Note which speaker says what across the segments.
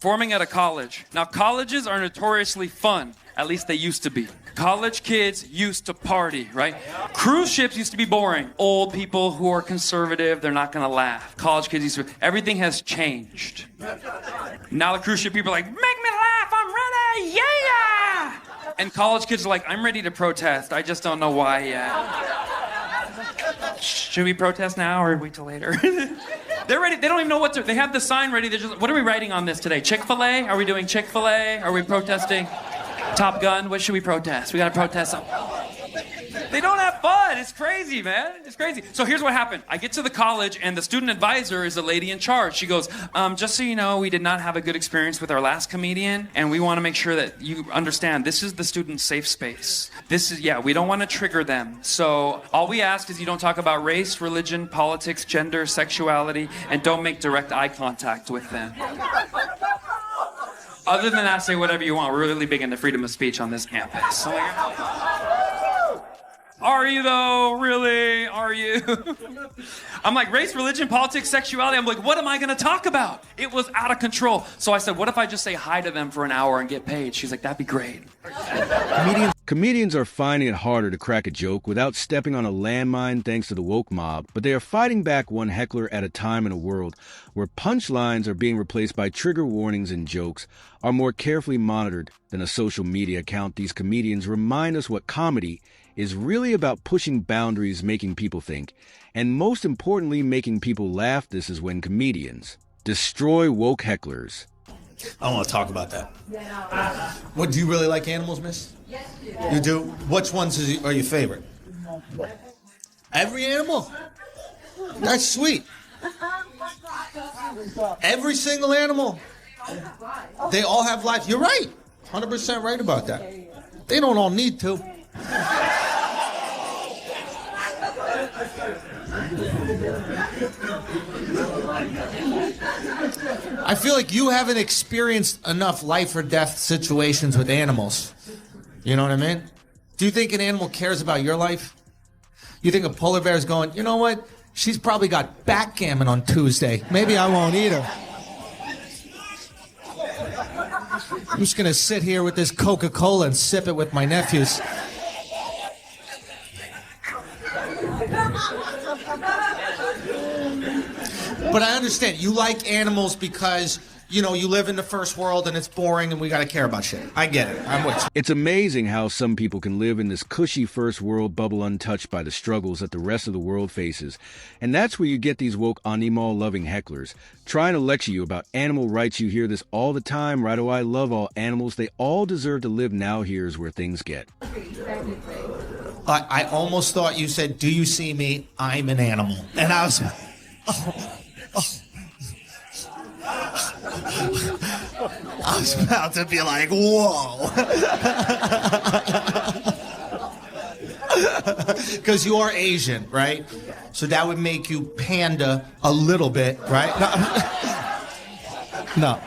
Speaker 1: Forming at a college. Now, colleges are notoriously fun. At least they used to be. College kids used to party, right? Cruise ships used to be boring. Old people who are conservative, they're not gonna laugh. College kids used to... Everything has changed. Now the cruise ship people are like, make me laugh, I'm ready, yeah! And college kids are like, I'm ready to protest, I just don't know why yet. Should we protest now or wait till later? They're ready. They don't even know what to... They have the sign ready. They're just... What are we writing on this today? Chick-fil-A? Are we doing Chick-fil-A? Are we protesting Top Gun? What should we protest? We got to protest something. They don't have fun. It's crazy, man. It's crazy. So here's what happened. I get to the college, and the student advisor is the lady in charge. She goes, just so you know, we did not have a good experience with our last comedian, and we want to make sure that you understand this is the student safe space. This is, we don't want to trigger them. So all we ask is you don't talk about race, religion, politics, gender, sexuality, and don't make direct eye contact with them. Other than that, say whatever you want. We're really big into freedom of speech on this campus. So, are you though? Really? Are you? I'm like, race, religion, politics, sexuality. I'm like, what am I going to talk about? It was out of control. So I said, what if I just say hi to them for an hour and get paid? She's like, that'd be great.
Speaker 2: Comedians are finding it harder to crack a joke without stepping on a landmine thanks to the woke mob, but they are fighting back one heckler at a time in a world where punchlines are being replaced by trigger warnings and jokes are more carefully monitored than a social media account. These comedians remind us what comedy is really about: pushing boundaries, making people think, and most importantly, making people laugh. This is when comedians destroy woke hecklers.
Speaker 3: I don't want to talk about that. What, do you really like animals, miss? Yes, you do. Which ones are your favorite? Every animal? That's sweet. Every single animal. They all have life. You're right. 100% right about that. They don't all need to. I feel like you haven't experienced enough life or death situations with animals. You know what I mean? Do you think an animal cares about your life? You think a polar bear is going, you know what? She's probably got backgammon on Tuesday. Maybe I won't eat her. I'm just going to sit here with this Coca-Cola and sip it with my nephews. But I understand. You like animals because, you know, you live in the first world and it's boring and we got to care about shit. I get it. I'm with you.
Speaker 2: It's amazing how some people can live in this cushy first world bubble untouched by the struggles that the rest of the world faces. And that's where you get these woke animal-loving hecklers trying to lecture you about animal rights. You hear this all the time. Right away, I love all animals. They all deserve to live. Now here's where things get.
Speaker 3: I almost thought you said, do you see me? I'm an animal. And I was... I was about to be like, whoa. Because you are Asian, right? So that would make you panda a little bit, right? No.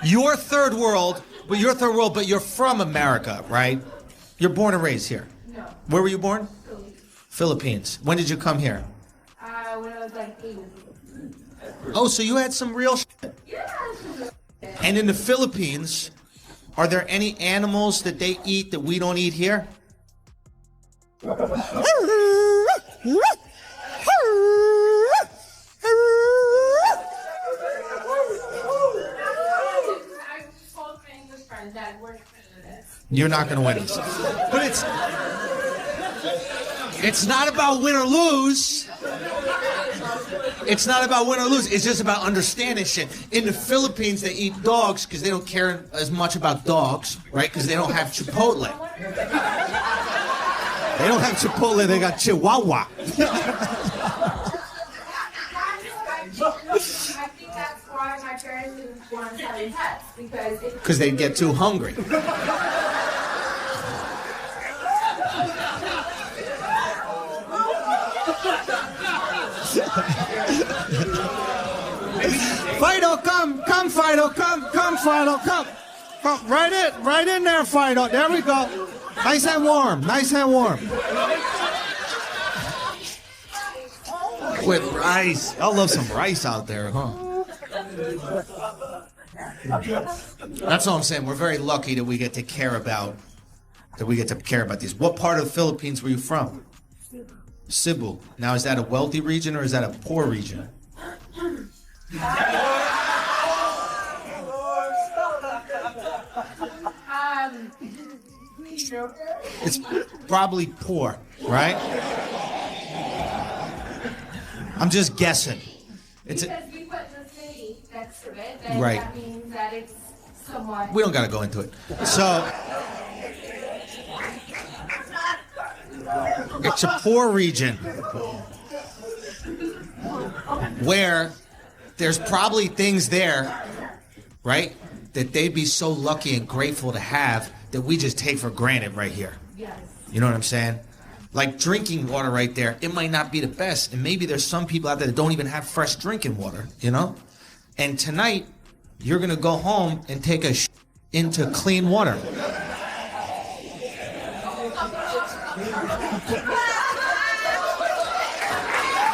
Speaker 3: You're third world, but you're from America, right? You're born and raised here. No. Where were you born? Philippines. When did you come here?
Speaker 4: When I was like 8.
Speaker 3: Oh, so you had some real shit.
Speaker 4: Yeah.
Speaker 3: And in the Philippines, are there any animals that they eat that we don't eat here? You're not going to win this. But it's not about win or lose. It's not about win or lose. It's just about understanding shit. In the Philippines, they eat dogs because they don't care as much about dogs, right? Because they don't have Chipotle. They don't have Chipotle. They got Chihuahua.
Speaker 4: I think that's why my parents didn't want to have pets,
Speaker 3: because they'd get too hungry. Fido, come, Fido, come, Fido, come. Right in there, Fido. There we go. Nice and warm. With rice. I'll love some rice out there, huh? That's all I'm saying. We're very lucky that we get to care about these. What part of the Philippines were you from? Cebu. Now, is that a wealthy region or is that a poor region? It's probably poor, right? I'm just guessing.
Speaker 4: Because we put the city next to it, then
Speaker 3: right.
Speaker 4: That means that it's somewhat...
Speaker 3: We don't got to go into it. So, it's a poor region where there's probably things there, right, that they'd be so lucky and grateful to have that we just take for granted right here.
Speaker 4: Yes.
Speaker 3: You know what I'm saying? Like drinking water right there, it might not be the best. And maybe there's some people out there that don't even have fresh drinking water, you know? And tonight, you're going to go home and take a into clean water.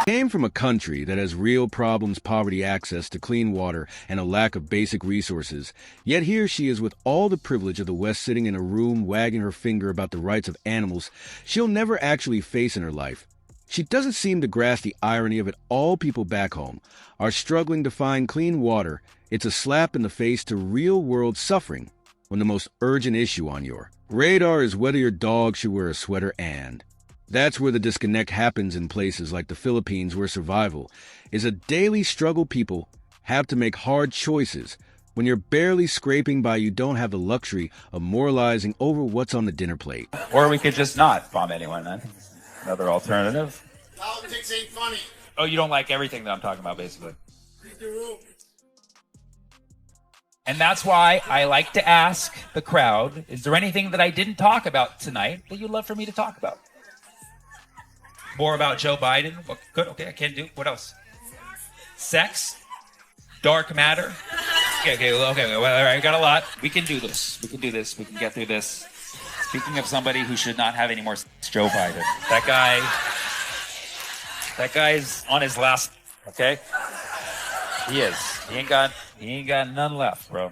Speaker 2: Came from a country that has real problems, poverty, access to clean water, and a lack of basic resources. Yet here she is with all the privilege of the West, sitting in a room wagging her finger about the rights of animals she'll never actually face in her life. She doesn't seem to grasp the irony of it. All people back home are struggling to find clean water. It's a slap in the face to real-world suffering when the most urgent issue on your radar is whether your dog should wear a sweater. And that's where the disconnect happens in places like the Philippines, where survival is a daily struggle. People have to make hard choices. When you're barely scraping by, you don't have the luxury of moralizing over what's on the dinner plate.
Speaker 5: Or we could just not bomb anyone, then. Another alternative.
Speaker 6: Politics ain't funny.
Speaker 5: Oh, you don't like everything that I'm talking about, basically. And that's why I like to ask the crowd, is there anything that I didn't talk about tonight that you'd love for me to talk about? More about Joe Biden? Well, good, okay, I can do. What else? Sex? Dark matter? Okay, well, all right, I got a lot. We can do this. We can get through this. Speaking of somebody who should not have any more sex, Joe Biden. That guy's on his last, okay? He is. He ain't got none left, bro.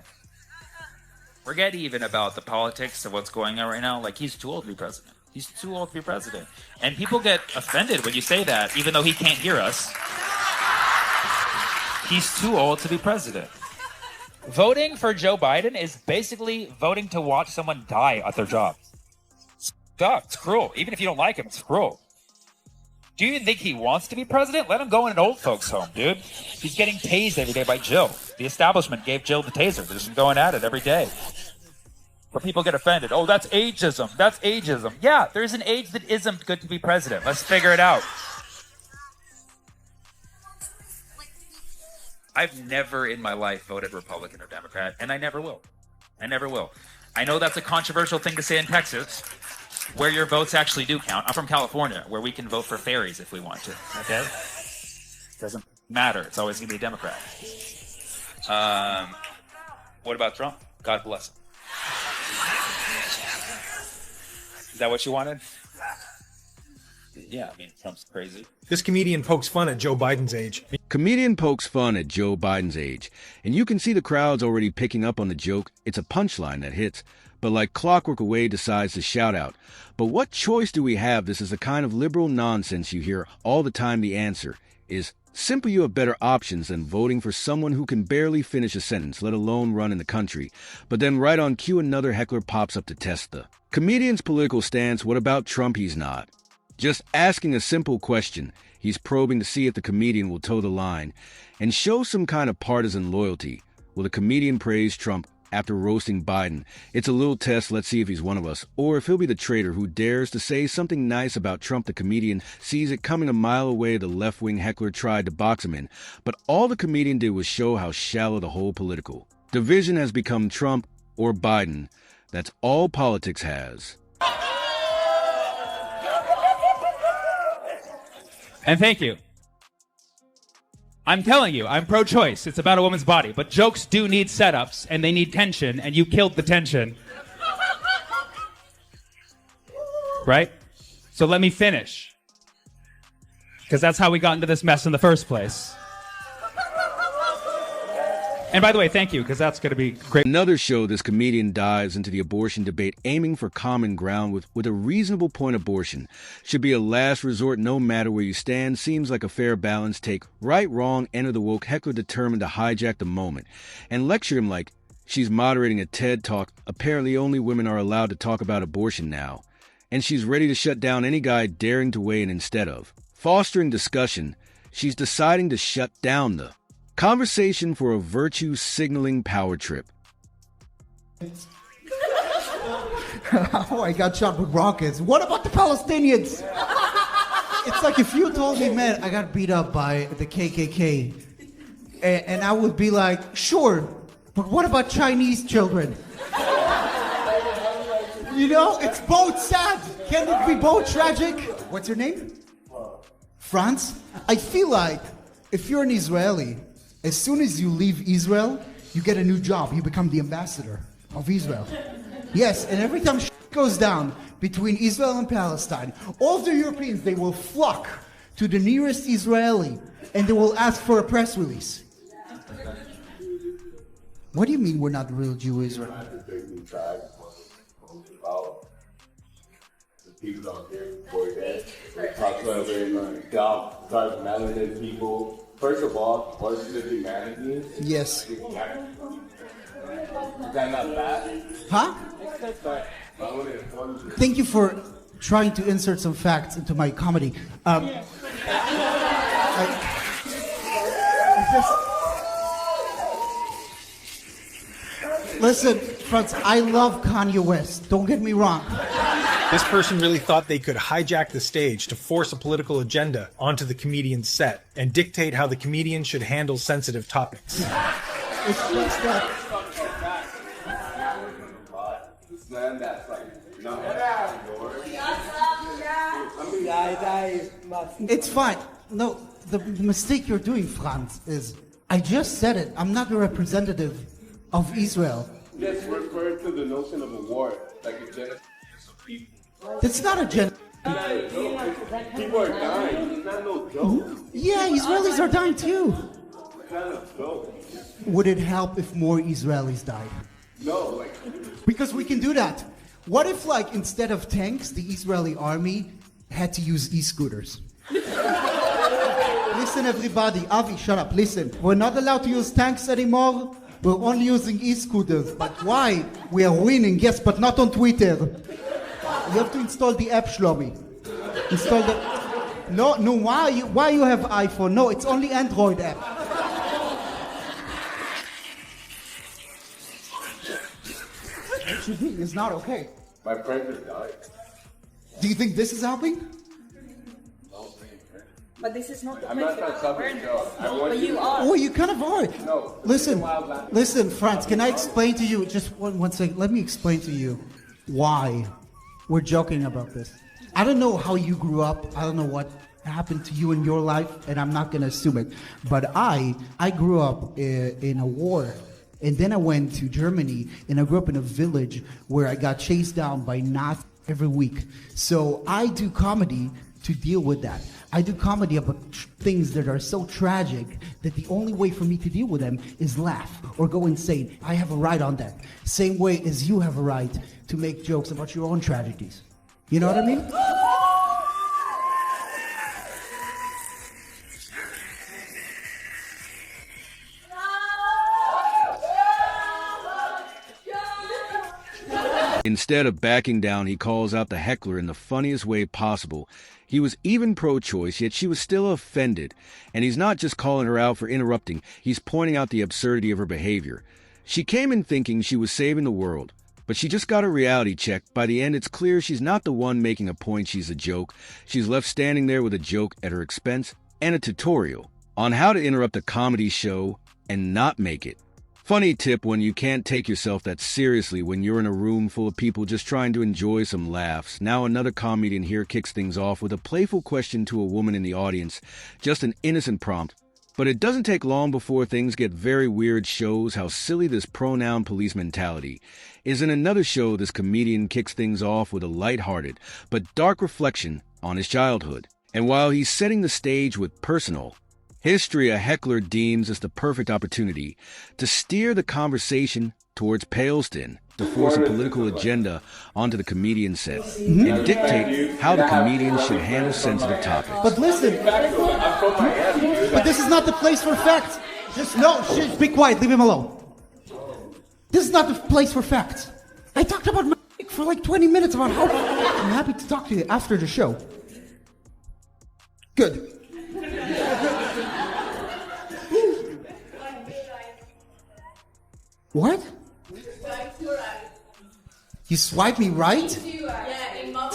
Speaker 5: Forget even about the politics of what's going on right now. Like, he's too old to be president. He's too old to be president. And people get offended when you say that, even though he can't hear us. He's too old to be president. Voting for Joe Biden is basically voting to watch someone die at their job. It's cruel. Even if you don't like him, it's cruel. Do you think he wants to be president? Let him go in an old folks' home, dude. He's getting tased every day by Jill. The establishment gave Jill the taser. They're just going at it every day. But people get offended. Oh, that's ageism. That's ageism. Yeah, there's an age that isn't good to be president. Let's figure it out. I've never in my life voted Republican or Democrat, and I never will. I never will. I know that's a controversial thing to say in Texas, where your votes actually do count. I'm from California, where we can vote for fairies if we want to, okay? Doesn't matter. It's always going to be a Democrat. What about Trump? God bless him. Is that what you wanted? Yeah, I mean, Trump's crazy.
Speaker 7: This comedian pokes fun at Joe Biden's age.
Speaker 2: Comedian pokes fun at Joe Biden's age, and you can see the crowd's already picking up on the joke. It's a punchline that hits, but like clockwork, Wade decides to shout out. But what choice do we have? This is the kind of liberal nonsense you hear all the time. The answer is simple. You have better options than voting for someone who can barely finish a sentence, let alone run in the country. But then right on cue, another heckler pops up to test the comedian's political stance. What about Trump? He's not just asking a simple question. He's probing to see if the comedian will toe the line and show some kind of partisan loyalty. Will the comedian praise Trump after roasting Biden? It's a little test. Let's see if he's one of us, or if he'll be the traitor who dares to say something nice about Trump. The comedian sees it coming a mile away. The left-wing heckler tried to box him in, but all the comedian did was show how shallow the whole political division has become. Trump or Biden, that's all politics has.
Speaker 8: And thank you. I'm telling you, I'm pro-choice. It's about a woman's body. But jokes do need setups, and they need tension, and you killed the tension. Right? So let me finish. Because that's how we got into this mess in the first place. And by the way, thank you, because that's going to be great.
Speaker 2: Another show, this comedian dives into the abortion debate, aiming for common ground with a reasonable point. Abortion should be a last resort no matter where you stand. Seems like a fair balance take. Right, wrong, enter the woke heckler determined to hijack the moment and lecture him like she's moderating a TED Talk. Apparently only women are allowed to talk about abortion now. And she's ready to shut down any guy daring to weigh in instead of fostering discussion. She's deciding to shut down the conversation for a virtue-signaling power trip.
Speaker 6: Oh, I got shot with rockets. What about the Palestinians? It's like if you told me, man, I got beat up by the KKK, and I would be like, sure, but what about Chinese children? You know, it's both sad. Can it be both tragic? What's your name? France? I feel like if you're an Israeli, as soon as you leave Israel, you get a new job. You become the ambassador of Israel. Yes, and every time shit goes down between Israel and Palestine, all the Europeans, they will flock to the nearest Israeli and they will ask for a press release. What do you mean we're not real Jews?
Speaker 9: People don't care before that. We talk about very job, start melanated people. First of all, what is the humanity?
Speaker 6: Yes.
Speaker 9: Is that not bad?
Speaker 6: Huh? Thank you for trying to insert some facts into my comedy. Listen, Franz, I love Kanye West. Don't get me wrong.
Speaker 7: This person really thought they could hijack the stage to force a political agenda onto the comedian's set and dictate how the comedian should handle sensitive topics.
Speaker 6: It's just that. It's fine. No, the mistake you're doing, Franz, is I just said it. I'm not a representative of Israel.
Speaker 9: Just refer to the notion of a war, like a genocide of people.
Speaker 6: That's not a gen.
Speaker 9: People are dying. It's not no joke.
Speaker 6: Yeah, Israelis are dying too.
Speaker 9: It's not a joke.
Speaker 6: Would it help if more Israelis died?
Speaker 9: No, like.
Speaker 6: Because we can do that. What if, like, instead of tanks, the Israeli army had to use e-scooters? Listen, everybody. Avi, shut up. Listen. We're not allowed to use tanks anymore. We're only using e-scooters. But why? We are winning, yes, but not on Twitter. You have to install the app, Shlomi. Install the... No, why you have iPhone? No, it's only Android app. It's not okay.
Speaker 9: My friend just died.
Speaker 6: Do you think this is helping?
Speaker 4: But this is not
Speaker 9: I'm not trying to stop the show. I want
Speaker 4: But
Speaker 9: you
Speaker 4: you
Speaker 9: to...
Speaker 4: are.
Speaker 6: Oh, you kind of are.
Speaker 9: No.
Speaker 6: Listen, Franz, can I explain to you, just one second, let me explain to you why we're joking about this. I don't know how you grew up. I don't know what happened to you in your life, and I'm not going to assume it. But I grew up in a war, and then I went to Germany, and I grew up in a village where I got chased down by Nazis every week. So I do comedy to deal with that. I do comedy about things that are so tragic that the only way for me to deal with them is laugh or go insane. I have a right on that. Same way as you have a right to make jokes about your own tragedies. You know what I mean?
Speaker 2: Instead of backing down, he calls out the heckler in the funniest way possible. He was even pro-choice, yet she was still offended. And he's not just calling her out for interrupting, he's pointing out the absurdity of her behavior. She came in thinking she was saving the world, but she just got a reality check. By the end, it's clear she's not the one making a point, she's a joke. She's left standing there with a joke at her expense and a tutorial on how to interrupt a comedy show and not make it. Funny tip when you can't take yourself that seriously when you're in a room full of people just trying to enjoy some laughs. Now another comedian here kicks things off with a playful question to a woman in the audience. Just an innocent prompt. But it doesn't take long before things get very weird. Shows how silly this pronoun police mentality is. In another show, this comedian kicks things off with a lighthearted but dark reflection on his childhood. And while he's setting the stage with personal, History, a heckler deems as the perfect opportunity to steer the conversation towards Palestine, to force a political agenda onto the comedian set, and dictate how the comedian should handle sensitive topics.
Speaker 6: But listen, but this is not the place for facts. Just be quiet, leave him alone. This is not the place for facts. I talked about my for like 20 minutes about how I'm happy to talk to you after the show. Good. What? You swipe me right?
Speaker 4: Yeah, in my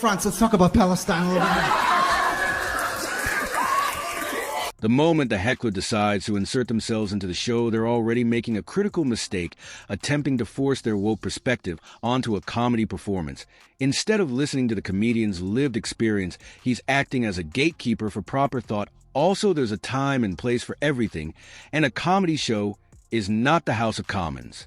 Speaker 6: Franz, let's talk about Palestine a little bit.
Speaker 2: The moment the heckler decides to insert themselves into the show, they're already making a critical mistake, attempting to force their woke perspective onto a comedy performance. Instead of listening to the comedian's lived experience, he's acting as a gatekeeper for proper thought. Also, there's a time and place for everything, and a comedy show is not the House of Commons.